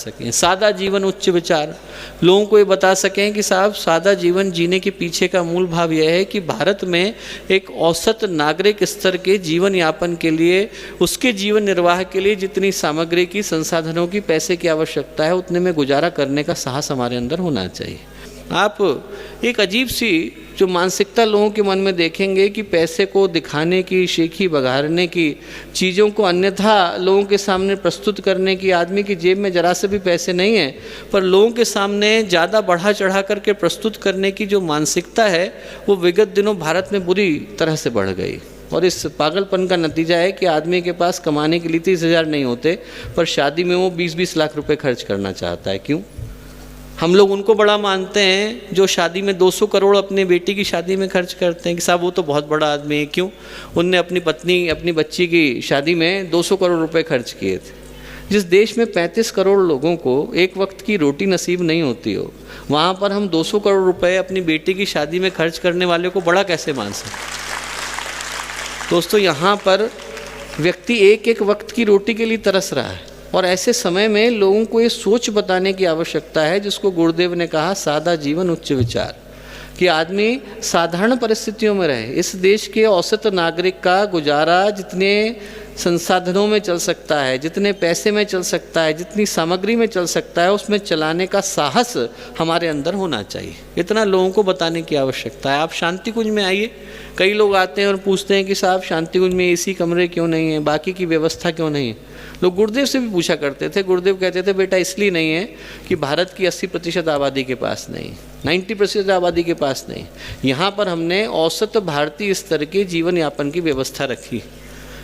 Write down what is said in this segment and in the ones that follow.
सकें। सादा जीवन उच्च विचार, लोगों को ये बता सकें कि साहब सादा जीवन जीने के पीछे का मूल भाव यह है कि भारत में एक औसत नागरिक स्तर के जीवन यापन के लिए, उसके जीवन निर्वाह के लिए जितनी सामग्री की, संसाधनों की, पैसे की आवश्यकता है उतने में गुजारा करने का साहस हमारे अंदर होना चाहिए। आप एक अजीब सी जो मानसिकता लोगों के मन में देखेंगे कि पैसे को दिखाने की, शेखी बघारने की, चीज़ों को अन्यथा लोगों के सामने प्रस्तुत करने की, आदमी की जेब में जरा से भी पैसे नहीं है पर लोगों के सामने ज़्यादा बढ़ा चढ़ा करके प्रस्तुत करने की जो मानसिकता है वो विगत दिनों भारत में बुरी तरह से बढ़ गई। और इस पागलपन का नतीजा है कि आदमी के पास कमाने के लिए 30,000 नहीं होते पर शादी में वो 20-20 लाख रुपए खर्च करना चाहता है। क्यों? हम लोग उनको बड़ा मानते हैं जो शादी में 200 करोड़ अपनी बेटी की शादी में खर्च करते हैं कि साहब वो तो बहुत बड़ा आदमी है। क्यों? उनने अपनी पत्नी, अपनी बच्ची की शादी में 200 करोड़ रुपए खर्च किए थे। जिस देश में 35 करोड़ लोगों को एक वक्त की रोटी नसीब नहीं होती हो, वहाँ पर हम 200 करोड़ रुपए अपनी बेटी की शादी में खर्च करने वाले को बड़ा कैसे मान सकते? दोस्तों, यहाँ पर व्यक्ति एक एक वक्त की रोटी के लिए तरस रहा है और ऐसे समय में लोगों को ये सोच बताने की आवश्यकता है जिसको गुरुदेव ने कहा सादा जीवन उच्च विचार, कि आदमी साधारण परिस्थितियों में रहे। इस देश के औसत नागरिक का गुजारा जितने संसाधनों में चल सकता है, जितने पैसे में चल सकता है, जितनी सामग्री में चल सकता है, उसमें चलाने का साहस हमारे अंदर होना चाहिए। इतना लोगों को बताने की आवश्यकता है। आप शांति कुंज में आइए, कई लोग आते हैं और पूछते हैं कि साहब शांति कुंज में एसी कमरे क्यों नहीं है, बाकी की व्यवस्था क्यों नहीं है। लोग गुरुदेव से भी पूछा करते थे। गुरुदेव कहते थे बेटा इसलिए नहीं है कि भारत की 80% आबादी के पास नहीं, 90% आबादी के पास नहीं। यहाँ पर हमने औसत भारतीय स्तर के जीवन यापन की व्यवस्था रखी।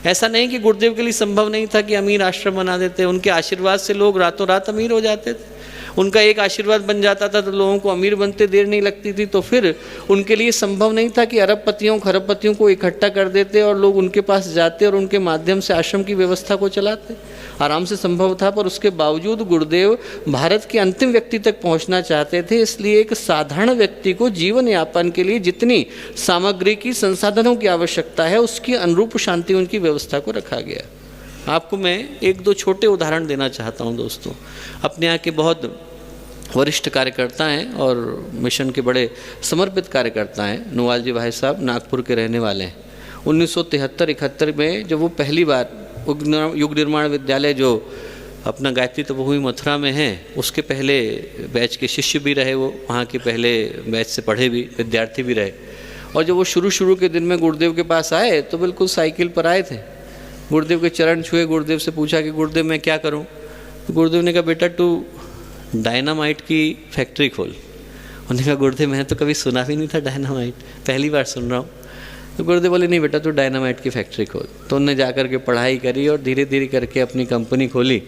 ऐसा नहीं कि गुरुदेव के लिए संभव नहीं था कि अमीर आश्रम बना देते। उनके आशीर्वाद से लोग रातों रात अमीर हो जाते थे। उनका एक आशीर्वाद बन जाता था तो लोगों को अमीर बनते देर नहीं लगती थी। तो फिर उनके लिए संभव नहीं था कि अरबपतियों, खरबपतियों को इकट्ठा कर देते और लोग उनके पास जाते और उनके माध्यम से आश्रम की व्यवस्था को चलाते। आराम से संभव था, पर उसके बावजूद गुरुदेव भारत के अंतिम व्यक्ति तक पहुंचना चाहते थे। इसलिए एक साधारण व्यक्ति को जीवन यापन के लिए जितनी सामग्री की, संसाधनों की आवश्यकता है उसकी अनुरूप शांति उनकी व्यवस्था को रखा गया। आपको मैं एक दो छोटे उदाहरण देना चाहता हूं दोस्तों। अपने यहाँ के बहुत वरिष्ठ कार्यकर्ता हैं और मिशन के बड़े समर्पित कार्यकर्ता हैं। नोवाल जी भाई साहब नागपुर के रहने वाले हैं। 1973-71 में जब वो पहली बार युग निर्माण विद्यालय जो अपना गायत्री तपोभूमि मथुरा में है, उसके पहले बैच के शिष्य भी रहे, वो वहाँ के पहले बैच से पढ़े भी, विद्यार्थी भी रहे। और जब वो शुरू के दिन में गुरुदेव के पास आए तो बिल्कुल साइकिल पर आए थे। गुरुदेव के चरण छुए, गुरुदेव से पूछा कि गुरुदेव मैं क्या करूं? तो गुरुदेव ने कहा बेटा तू डायनामाइट की फैक्ट्री खोल। उन्होंने कहा गुरुदेव मैंने तो कभी सुना भी नहीं था डायनामाइट, पहली बार सुन रहा हूँ। तो गुरुदेव बोले नहीं बेटा तू डायनामाइट की फैक्ट्री खोल। तो उन्होंने जा कर के पढ़ाई करी और धीरे धीरे करके अपनी कंपनी खोली।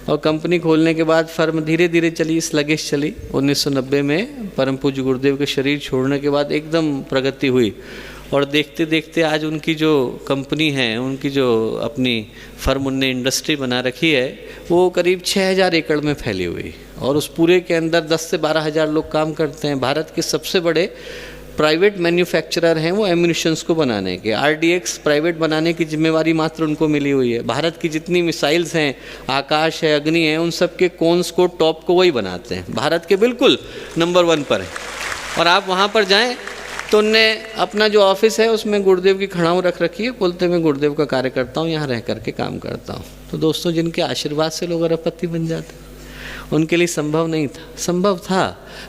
और कंपनी खोलने के बाद फर्म धीरे धीरे चली, स्लगिश चली। 1990 में परम पूज्य गुरुदेव के शरीर छोड़ने के बाद एकदम प्रगति हुई और देखते देखते आज उनकी जो कंपनी है, उनकी जो अपनी फर्म उनने इंडस्ट्री बना रखी है, वो करीब 6000 एकड़ में फैली हुई और उस पूरे के अंदर 10 से 12 हज़ार लोग काम करते हैं। भारत के सबसे बड़े प्राइवेट मैन्युफैक्चरर हैं वो एम्यूनिशंस को बनाने के। RDX प्राइवेट बनाने की जिम्मेवारी मात्र उनको मिली हुई है। भारत की जितनी मिसाइल्स हैं, आकाश है, अग्नि है, उन सब के कोन्स को, टॉप को वही बनाते हैं। भारत के बिल्कुल नंबर 1 पर है। और आप वहाँ पर जाएँ तो उनने अपना जो ऑफिस है उसमें गुरुदेव की खड़ाऊ रख रखी है। बोलते मैं गुरुदेव का कार्यकर्ता हूँ, यहाँ रह करके काम करता हूँ। तो दोस्तों, जिनके आशीर्वाद से लोग अरबपति बन जाते, उनके लिए संभव नहीं था। संभव था,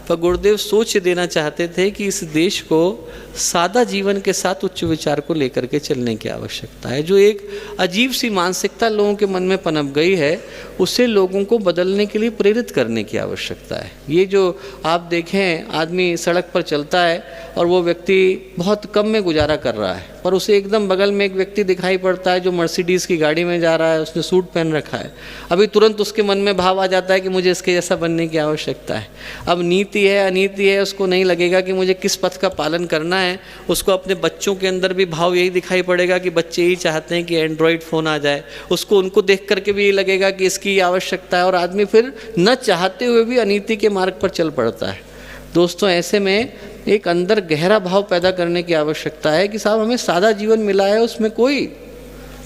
पर गुरुदेव सोच देना चाहते थे कि इस देश को सादा जीवन के साथ उच्च विचार को लेकर के चलने की आवश्यकता है। जो एक अजीब सी मानसिकता लोगों के मन में पनप गई है, उसे लोगों को बदलने के लिए प्रेरित करने की आवश्यकता है। ये जो आप देखें, आदमी सड़क पर चलता है और वो व्यक्ति बहुत कम में गुजारा कर रहा है, पर उसे एकदम बगल में एक व्यक्ति दिखाई पड़ता है जो मर्सिडीज़ की गाड़ी में जा रहा है, उसने सूट पहन रखा है। अभी तुरंत उसके मन में भाव आ जाता है कि मुझे इसके जैसा बनने की आवश्यकता है। अब नीति है अनीति है, उसको नहीं लगेगा कि मुझे किस पथ का पालन करना है। उसको अपने बच्चों के अंदर भी भाव यही दिखाई पड़ेगा कि बच्चे यही चाहते हैं कि एंड्रॉयड फ़ोन आ जाए। उसको उनको देख करके भी ये लगेगा कि इसकी आवश्यकता है, और आदमी फिर न चाहते हुए भी अनीति के मार्ग पर चल पड़ता है। दोस्तों, ऐसे में एक अंदर गहरा भाव पैदा करने की आवश्यकता है कि साहब हमें सादा जीवन मिला है, उसमें कोई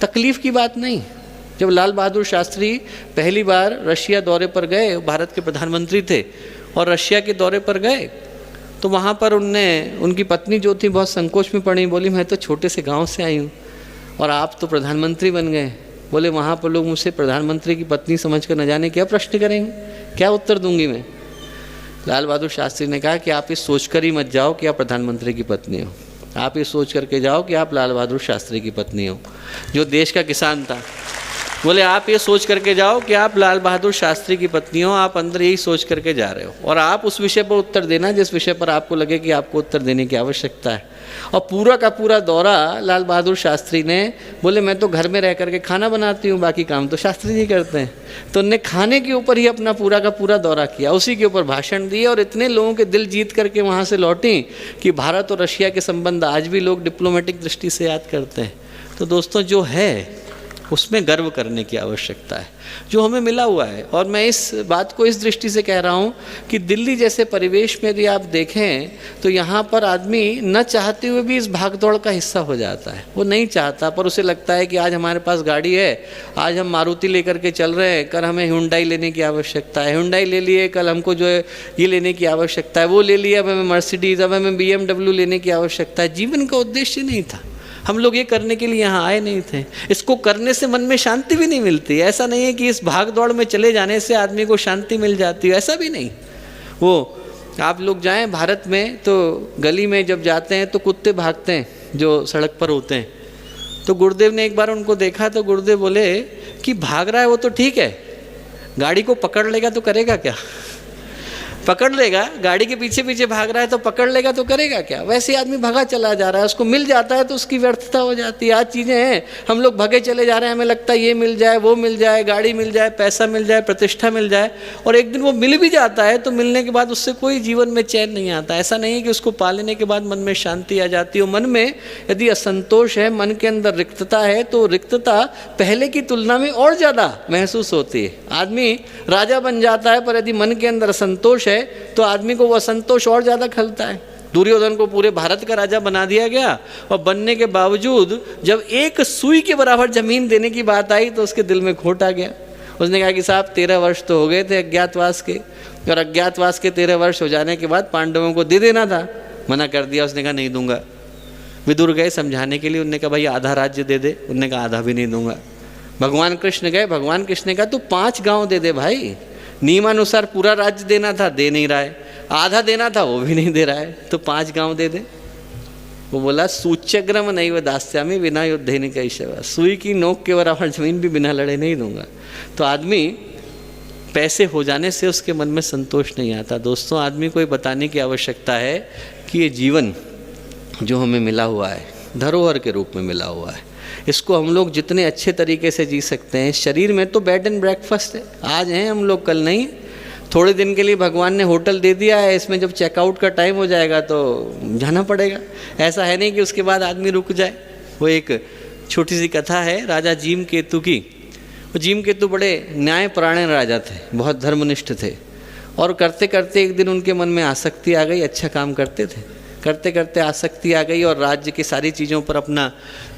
तकलीफ़ की बात नहीं। जब लाल बहादुर शास्त्री पहली बार रशिया दौरे पर गए, भारत के प्रधानमंत्री थे और रशिया के दौरे पर गए, तो वहाँ पर उनकी पत्नी जो थी बहुत संकोच में पड़ी, बोली मैं तो छोटे से गांव से आई हूँ और आप तो प्रधानमंत्री बन गए। बोले वहाँ पर लोग मुझसे प्रधानमंत्री की पत्नी समझकर न जाने क्या प्रश्न करेंगे, क्या उत्तर दूंगी मैं। लाल बहादुर शास्त्री ने कहा कि आप ये सोच कर ही मत जाओ कि आप प्रधानमंत्री की पत्नी हो, आप ये सोच करके जाओ कि आप लाल बहादुर शास्त्री की पत्नी हो, जो देश का किसान था। बोले आप ये सोच करके जाओ कि आप लाल बहादुर शास्त्री की पत्नी हो, आप अंदर यही सोच करके जा रहे हो और आप उस विषय पर उत्तर देना जिस विषय पर आपको लगे कि आपको उत्तर देने की आवश्यकता है। और पूरा का पूरा दौरा लाल बहादुर शास्त्री ने, बोले मैं तो घर में रह करके खाना बनाती हूँ, बाकी काम तो शास्त्री जी करते हैं। तो उनने खाने के ऊपर ही अपना पूरा का पूरा दौरा किया, उसी के ऊपर भाषण दिए और इतने लोगों के दिल जीत करके वहाँ से लौटी कि भारत और रशिया के संबंध आज भी लोग डिप्लोमेटिक दृष्टि से याद करते हैं। तो दोस्तों जो है उसमें गर्व करने की आवश्यकता है, जो हमें मिला हुआ है। और मैं इस बात को इस दृष्टि से कह रहा हूँ कि दिल्ली जैसे परिवेश में यदि आप देखें तो यहाँ पर आदमी न चाहते हुए भी इस भागदौड़ का हिस्सा हो जाता है। वो नहीं चाहता पर उसे लगता है कि आज हमारे पास गाड़ी है, आज हम मारुति लेकर के चल रहे हैं, कल हमें हुंडई लेने की आवश्यकता है, हुंडई ले लिए, कल हमको जो है ये लेने की आवश्यकता है, वो ले लिया, अब हमें मर्सिडीज़, अब हमें BMW लेने की आवश्यकता है। जीवन का उद्देश्य नहीं था, हम लोग ये करने के लिए यहाँ आए नहीं थे। इसको करने से मन में शांति भी नहीं मिलती। ऐसा नहीं है कि इस भाग दौड़ में चले जाने से आदमी को शांति मिल जाती है, ऐसा भी नहीं। वो आप लोग जाएं भारत में तो गली में जब जाते हैं तो कुत्ते भागते हैं जो सड़क पर होते हैं। तो गुरुदेव ने एक बार उनको देखा तो गुरुदेव बोले कि भाग रहा है वो तो ठीक है, गाड़ी को पकड़ लेगा तो करेगा क्या? पकड़ लेगा, गाड़ी के पीछे पीछे भाग रहा है तो पकड़ लेगा तो करेगा क्या? वैसे आदमी भागा चला जा रहा है, उसको मिल जाता है तो उसकी व्यर्थता हो जाती है। आज चीज़ें हैं, हम लोग भागे चले जा रहे हैं, हमें लगता है ये मिल जाए, वो मिल जाए, गाड़ी मिल जाए, पैसा मिल जाए, प्रतिष्ठा मिल जाए, और एक दिन वो मिल भी जाता है तो मिलने के बाद उससे कोई जीवन में चैन नहीं आता। ऐसा नहीं है कि उसको पा लेने के बाद मन में शांति आ जाती है। मन में यदि असंतोष है, मन के अंदर रिक्तता है, तो रिक्तता पहले की तुलना में और ज़्यादा महसूस होती है। आदमी राजा बन जाता है पर यदि मन के अंदर असंतोष है तो आदमी को वो असंतोष और ज़्यादा खलता है। दुर्योधन को पूरे भारत का राजा बना दिया गया और बनने के बावजूद जब एक सुई के बराबर जमीन देने की बात आई तो उसके दिल में खोट आ गया। उसने कहा कि साहब 13 वर्ष तो हो गए थे अज्ञातवास के, और अज्ञातवास के 13 वर्ष हो जाने के बाद पांडवों को दे देना था, मना कर दिया। उसने कहा नहीं दूंगा। विदुर गए समझाने के लिए, उनने कहा भाई आधा राज्य दे दे, उनने कहा आधा भी नहीं दूंगा। भगवान कृष्ण गए, भगवान कृष्ण ने कहा तू 5 गाँव दे दे भाई, नियमानुसार पूरा राज्य देना था, दे नहीं रहा है, आधा देना था वो भी नहीं दे रहा है, तो 5 गांव दे दे। वो बोला सूच्यग्रम नहीं व दास्यामी बिना युद्धे नहीं कैशवा, सुई की नोक के बराबर जमीन भी बिना लड़े नहीं दूंगा। तो आदमी पैसे हो जाने से उसके मन में संतोष नहीं आता। दोस्तों आदमी को ये बताने की आवश्यकता है कि ये जीवन जो हमें मिला हुआ है धरोहर के रूप में मिला हुआ है, इसको हम लोग जितने अच्छे तरीके से जी सकते हैं। शरीर में तो बेड एंड ब्रेकफास्ट है, आज हैं हम लोग, कल नहीं। थोड़े दिन के लिए भगवान ने होटल दे दिया है, इसमें जब चेकआउट का टाइम हो जाएगा तो जाना पड़ेगा। ऐसा है नहीं कि उसके बाद आदमी रुक जाए। वो एक छोटी सी कथा है राजा जीम केतु की। वो जीम केतु बड़े न्यायपरायण राजा थे, बहुत धर्मनिष्ठ थे, और करते करते एक दिन उनके मन में आसक्ति आ गई। अच्छा काम करते थे, करते करते आसक्ति आ गई और राज्य की सारी चीज़ों पर अपना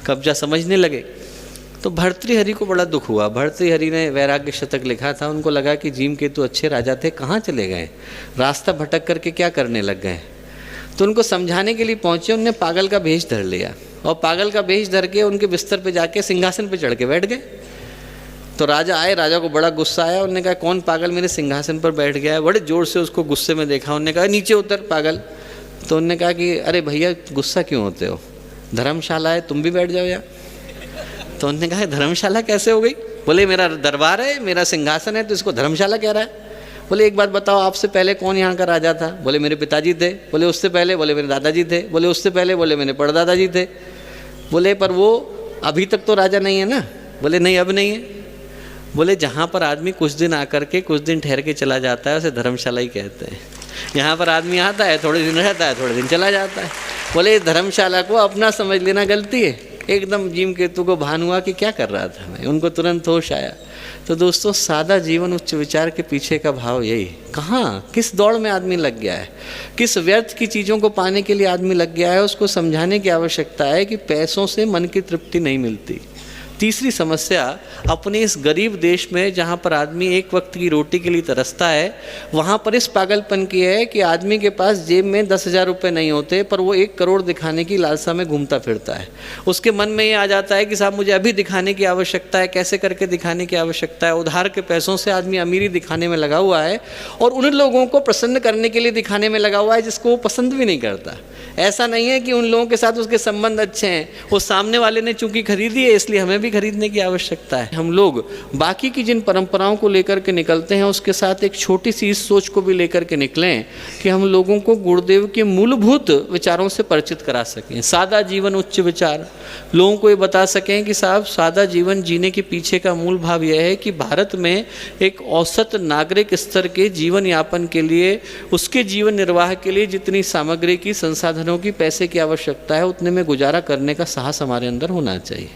कब्जा समझने लगे। तो भर्तृहरि को बड़ा दुख हुआ। भर्तृहरि ने वैराग्य शतक लिखा था, उनको लगा कि जीम केतु अच्छे राजा थे, कहाँ चले गए, रास्ता भटक करके क्या करने लग गए। तो उनको समझाने के लिए पहुँचे, उनने पागल का भेष धर लिया और पागल का भेष धर के उनके बिस्तर पे जाके सिंहासन पे चढ़ के बैठ गए। तो राजा आए, राजा को बड़ा गुस्सा आया। उन्होंने कहा कौन पागल मेरे सिंहासन पर बैठ गया है। बड़े जोर से उसको गुस्से में देखा। उन्होंने कहा नीचे उतर पागल। तो उन्होंने कहा कि अरे भैया गुस्सा क्यों होते हो, धर्मशाला है, तुम भी बैठ जाओ यहाँ। तो उन्होंने कहा धर्मशाला कैसे हो गई। बोले मेरा दरबार है, मेरा सिंहासन है, तो इसको धर्मशाला कह रहा है। बोले एक बात बताओ, आपसे पहले कौन यहाँ का राजा था। बोले मेरे पिताजी थे। बोले उससे पहले। बोले मेरे दादाजी थे। बोले उससे पहले। बोले मेरे परदादाजी थे। बोले पर वो अभी तक तो राजा नहीं है ना। बोले नहीं अब नहीं है। बोले जहाँ पर आदमी कुछ दिन आकर के कुछ दिन ठहर के चला जाता है उसे धर्मशाला ही कहते हैं। यहाँ पर आदमी आता है, थोड़े दिन रहता है, थोड़े दिन चला जाता है। बोले धर्मशाला को अपना समझ लेना गलती है। एकदम जीम केतु को भान हुआ कि क्या कर रहा था मैं, उनको तुरंत होश आया। तो दोस्तों सादा जीवन उच्च विचार के पीछे का भाव यही, कहाँ किस दौड़ में आदमी लग गया है, किस व्यर्थ की चीज़ों को पाने के लिए आदमी लग गया है। उसको समझाने की आवश्यकता है कि पैसों से मन की तृप्ति नहीं मिलती। तीसरी समस्या, अपने इस गरीब देश में जहाँ पर आदमी एक वक्त की रोटी के लिए तरसता है, वहाँ पर इस पागलपन की है कि आदमी के पास जेब में 10,000 रुपये नहीं होते पर वो 1 करोड़ दिखाने की लालसा में घूमता फिरता है। उसके मन में ये आ जाता है कि साहब मुझे अभी दिखाने की आवश्यकता है, कैसे करके दिखाने की आवश्यकता है। उधार के पैसों से आदमी अमीरी दिखाने में लगा हुआ है और उन लोगों को प्रसन्न करने के लिए दिखाने में लगा हुआ है जिसको वो पसंद भी नहीं करता। ऐसा नहीं है कि उन लोगों के साथ उसके संबंध अच्छे हैं, वो सामने वाले ने चूंकि खरीदी है इसलिए हमें भी खरीदने की आवश्यकता है। हम लोग बाकी की जिन परंपराओं को लेकर के निकलते हैं उसके साथ एक छोटी सी इस सोच को भी लेकर के निकलें कि हम लोगों को गुरुदेव के मूलभूत विचारों से परिचित करा सकें। सादा जीवन उच्च विचार, लोगों को ये बता सकें कि साहब सादा जीवन जीने के पीछे का मूल भाव यह है कि भारत में एक औसत नागरिक स्तर के जीवन यापन के लिए, उसके जीवन निर्वाह के लिए जितनी सामग्री की, संसाधनों की, पैसे की आवश्यकता है उतने में गुजारा करने का साहस हमारे अंदर होना चाहिए।